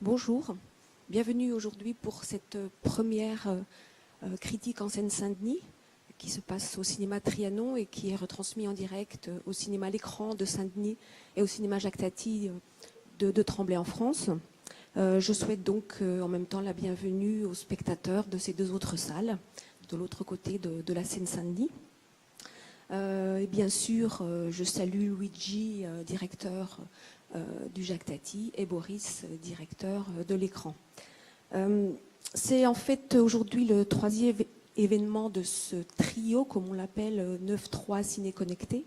Bonjour, bienvenue aujourd'hui pour cette première critique en Seine-Saint-Denis qui se passe au cinéma Trianon et qui est retransmis en direct au cinéma L'Écran de Saint-Denis et au cinéma Jacques Tati de Tremblay en France. Je souhaite donc en même temps la bienvenue aux spectateurs de ces deux autres salles, de l'autre côté de la Seine-Saint-Denis. Et bien sûr, je salue Luigi, directeur du Jacques Tati, et Boris, directeur de l'Écran. C'est en fait aujourd'hui le troisième événement de ce trio, comme on l'appelle, 9-3 Ciné Connecté.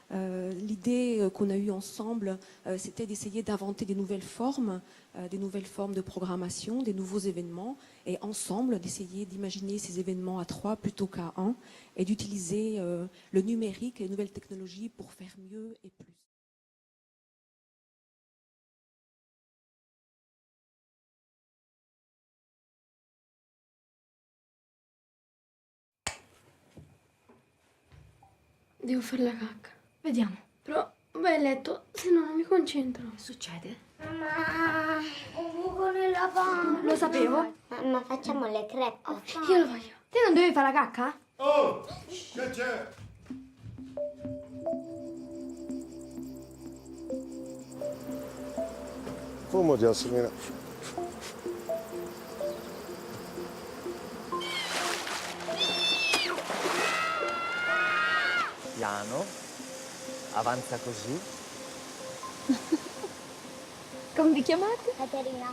L'idée qu'on a eue ensemble, c'était d'essayer d'inventer des nouvelles formes de programmation, des nouveaux événements, et ensemble d'essayer d'imaginer ces événements à 3 plutôt qu'à 1, et d'utiliser le numérique et les nouvelles technologies pour faire mieux et plus. Devo fare la cacca. Vediamo. Però vai a letto, se no non mi concentro. Che succede? Mamma, un buco nella panza. Lo sapevo. Mamma, facciamo le crepe. Io lo voglio. Te non dovevi fare la cacca? Oh, che c'è? Fumo di Assimina. Piano, avanza così. Come vi chiamate? Caterina.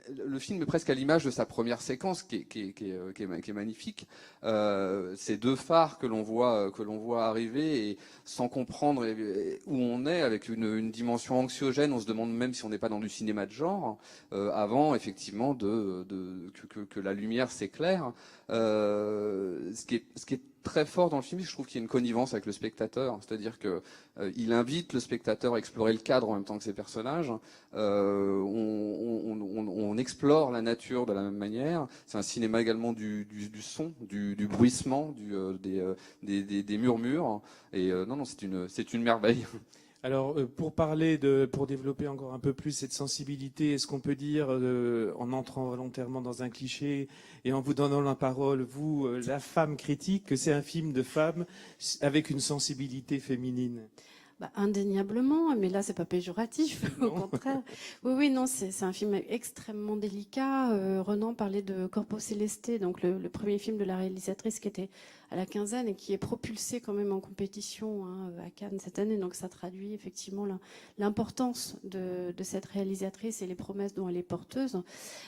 Le film est presque à l'image de sa première séquence qui est magnifique. Ces deux phares que l'on voit arriver et sans comprendre où on est, avec une dimension anxiogène. On se demande même si on n'est pas dans du cinéma de genre, avant effectivement que la lumière s'éclaire. Ce qui est très fort dans le film, je trouve qu'il y a une connivence avec le spectateur, c'est-à-dire que il invite le spectateur à explorer le cadre en même temps que ses personnages. On explore la nature de la même manière. C'est un cinéma également du son, du bruissement, des murmures. Et non, c'est une merveille. Alors, pour développer encore un peu plus cette sensibilité, est-ce qu'on peut dire, en entrant volontairement dans un cliché et en vous donnant la parole, vous, la femme critique, que c'est un film de femme avec une sensibilité féminine? Indéniablement, mais là c'est pas péjoratif, au contraire. Oui, non, c'est un film extrêmement délicat. Renan parlait de Corpo Celeste, donc le premier film de la réalisatrice qui était à la quinzaine et qui est propulsé quand même en compétition à Cannes cette année. Donc ça traduit effectivement l'importance de cette réalisatrice et les promesses dont elle est porteuse.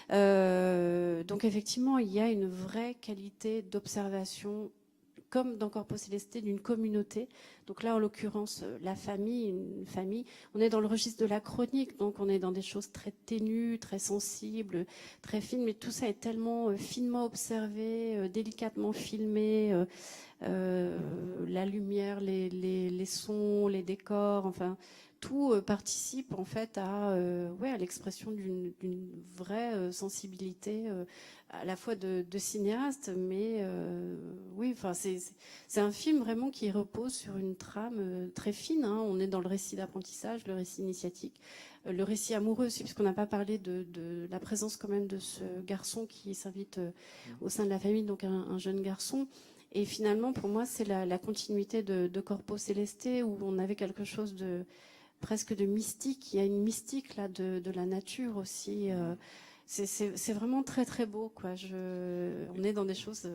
Donc effectivement, il y a une vraie qualité d'observation, comme dans Corpo Celeste, d'une communauté. Donc là, en l'occurrence, la famille, une famille. On est dans le registre de la chronique, donc on est dans des choses très ténues, très sensibles, très fines, mais tout ça est tellement finement observé, délicatement filmé. La lumière, les sons, les décors, enfin, tout participe en fait à l'expression d'une vraie sensibilité à la fois de cinéaste, mais oui, enfin c'est un film vraiment qui repose sur une trame très fine. On est dans le récit d'apprentissage, le récit initiatique, le récit amoureux aussi, puisqu'on n'a pas parlé de la présence quand même de ce garçon qui s'invite au sein de la famille, donc un jeune garçon. Et finalement, pour moi, c'est la continuité de Corpo Celeste, où on avait quelque chose de presque de mystique. Il y a une mystique là de la nature aussi. C'est vraiment très très beau, quoi. On est dans des choses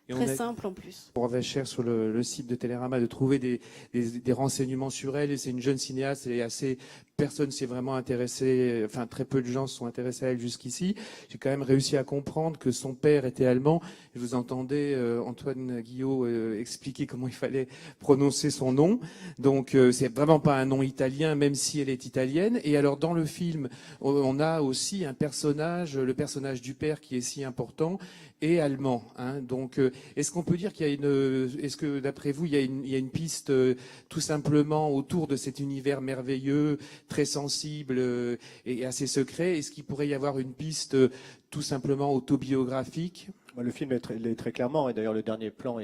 très simples en plus. On va chercher sur le site de Télérama de trouver des renseignements sur elle. Et c'est une jeune cinéaste, elle est assez... Personne s'est vraiment intéressé, enfin très peu de gens se sont intéressés à elle jusqu'ici. J'ai quand même réussi à comprendre que son père était allemand. Je vous entendais Antoine Guillot expliquer comment il fallait prononcer son nom. Donc c'est vraiment pas un nom italien, même si elle est italienne. Et alors dans le film, on a aussi un personnage, le personnage du père qui est si important, et allemand. Donc est-ce qu'on peut dire qu'il y a est-ce que d'après vous il y a une piste tout simplement autour de cet univers merveilleux, très sensible et assez secret? Est-ce qu'il pourrait y avoir une piste tout simplement autobiographique Le film l'est très clairement, et d'ailleurs le dernier plan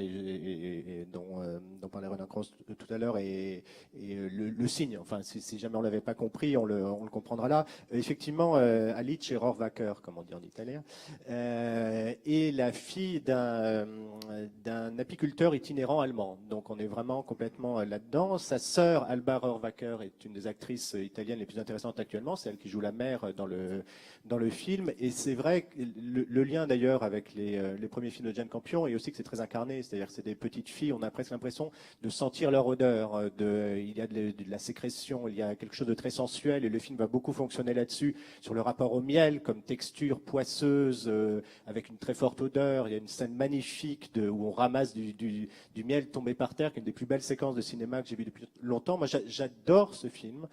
dont parlait Renan Cross tout à l'heure est le signe. Enfin, si jamais on l'avait pas compris, on le comprendra là. Effectivement, Alice Rohrwacher, comme on dit en italien, est la fille d'un apiculteur itinérant allemand. Donc on est vraiment complètement là-dedans. Sa sœur, Alba Rohrwacher, est une des actrices italiennes les plus intéressantes actuellement. C'est elle qui joue la mère dans le film. Et c'est vrai que le lien d'ailleurs avec les premiers films de Jane Campion et aussi que c'est très incarné, c'est-à-dire que c'est des petites filles, on a presque l'impression de sentir leur odeur, il y a de la sécrétion, il y a quelque chose de très sensuel et le film va beaucoup fonctionner là-dessus, sur le rapport au miel comme texture poisseuse avec une très forte odeur. Il y a une scène magnifique où on ramasse du miel tombé par terre, qui est une des plus belles séquences de cinéma que j'ai vues depuis longtemps. Moi j'adore ce film,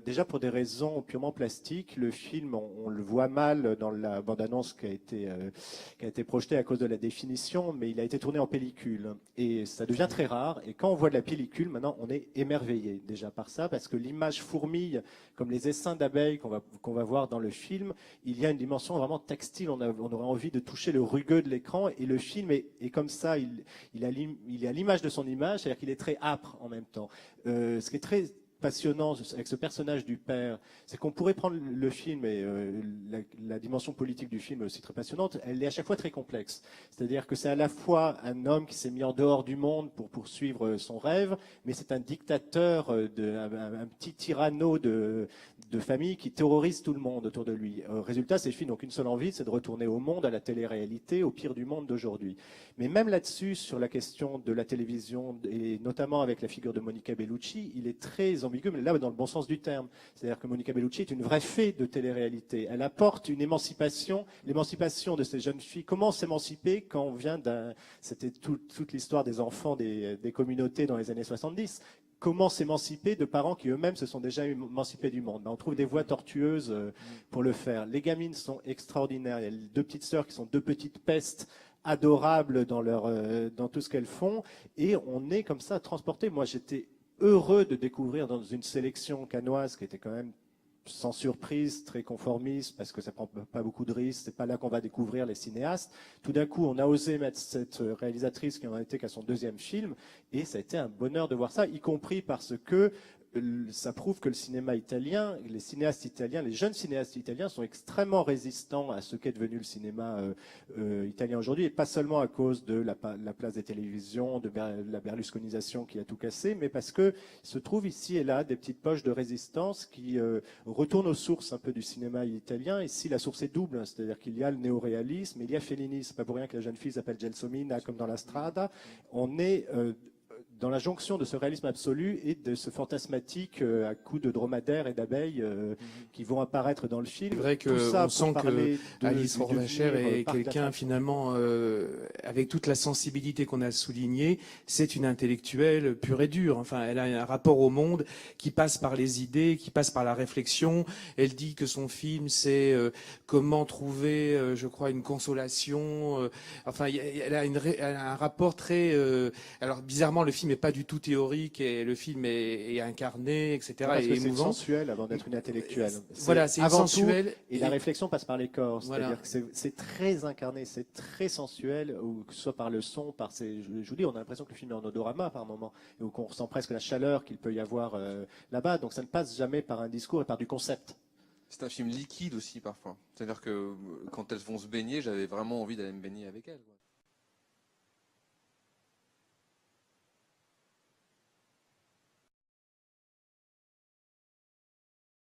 déjà pour des raisons purement plastiques. Le film, on le voit mal dans la bande-annonce qui a été projeté à cause de la définition, mais il a été tourné en pellicule et ça devient très rare. Et quand on voit de la pellicule, maintenant, on est émerveillé déjà par ça, parce que l'image fourmille, comme les essaims d'abeilles qu'on va voir dans le film, il y a une dimension vraiment textile. On aurait envie de toucher le rugueux de l'écran, et le film est comme ça. Il est à l'image de son image, c'est-à-dire qu'il est très âpre en même temps. Ce qui est très passionnant avec ce personnage du père, c'est qu'on pourrait prendre le film et la dimension politique du film est aussi très passionnante. Elle est à chaque fois très complexe. C'est-à-dire que c'est à la fois un homme qui s'est mis en dehors du monde pour poursuivre son rêve, mais c'est un dictateur, un petit tyranno de famille qui terrorise tout le monde autour de lui. Résultat, ces filles n'ont qu'une seule envie, c'est de retourner au monde, à la télé-réalité, au pire du monde d'aujourd'hui. Mais même là-dessus, sur la question de la télévision, et notamment avec la figure de Monica Bellucci, il est très ambigu, mais là, dans le bon sens du terme. C'est-à-dire que Monica Bellucci est une vraie fée de télé-réalité. Elle apporte une émancipation, l'émancipation de ces jeunes filles. Comment s'émanciper quand on vient c'était toute l'histoire des enfants des communautés dans les années 70. Comment s'émanciper de parents qui eux-mêmes se sont déjà émancipés du monde. On trouve des voies tortueuses pour le faire. Les gamines sont extraordinaires. Il y a deux petites sœurs qui sont deux petites pestes adorables dans tout ce qu'elles font. Et on est comme ça transporté. Moi, j'étais heureux de découvrir dans une sélection cannoise qui était quand même sans surprise, très conformiste, parce que ça prend pas beaucoup de risques. C'est pas là qu'on va découvrir les cinéastes. Tout d'un coup, on a osé mettre cette réalisatrice qui en a été qu'à son deuxième film, et ça a été un bonheur de voir ça, y compris parce que ça prouve que le cinéma italien, les cinéastes italiens, les jeunes cinéastes italiens sont extrêmement résistants à ce qu'est devenu le cinéma italien aujourd'hui, et pas seulement à cause de la place des télévisions, de la berlusconisation qui a tout cassé, mais parce que se trouvent ici et là des petites poches de résistance qui retournent aux sources un peu du cinéma italien. Ici, la source est double, hein, c'est-à-dire qu'il y a le néoréalisme, mais il y a Fellini. C'est pas pour rien que la jeune fille s'appelle Gelsomina, comme dans La Strada. On est dans la jonction de ce réalisme absolu et de ce fantasmatique à coups de dromadaires et d'abeilles qui vont apparaître dans le film. C'est vrai qu'on sent que Alice Rohrwacher est quelqu'un finalement avec toute la sensibilité qu'on a soulignée. C'est une intellectuelle pure et dure. Enfin, elle a un rapport au monde qui passe par les idées, qui passe par la réflexion. Elle dit que son film, c'est comment trouver, je crois, une consolation. Enfin, elle a un rapport très. Alors bizarrement, le film n'est pas du tout théorique et le film est incarné, etc. Parce et que c'est émouvant. sensuel avant d'être une intellectuelle. Voilà, c'est avant sensuel. Tout, et la réflexion passe par les corps. Voilà. C'est-à-dire que c'est très incarné, c'est très sensuel, ou que ce soit par le son, par je vous dis, on a l'impression que le film est en odorama par moment, ou qu'on ressent presque la chaleur qu'il peut y avoir là-bas. Donc ça ne passe jamais par un discours et par du concept. C'est un film liquide aussi parfois. C'est-à-dire que quand elles vont se baigner, j'avais vraiment envie d'aller me baigner avec elles.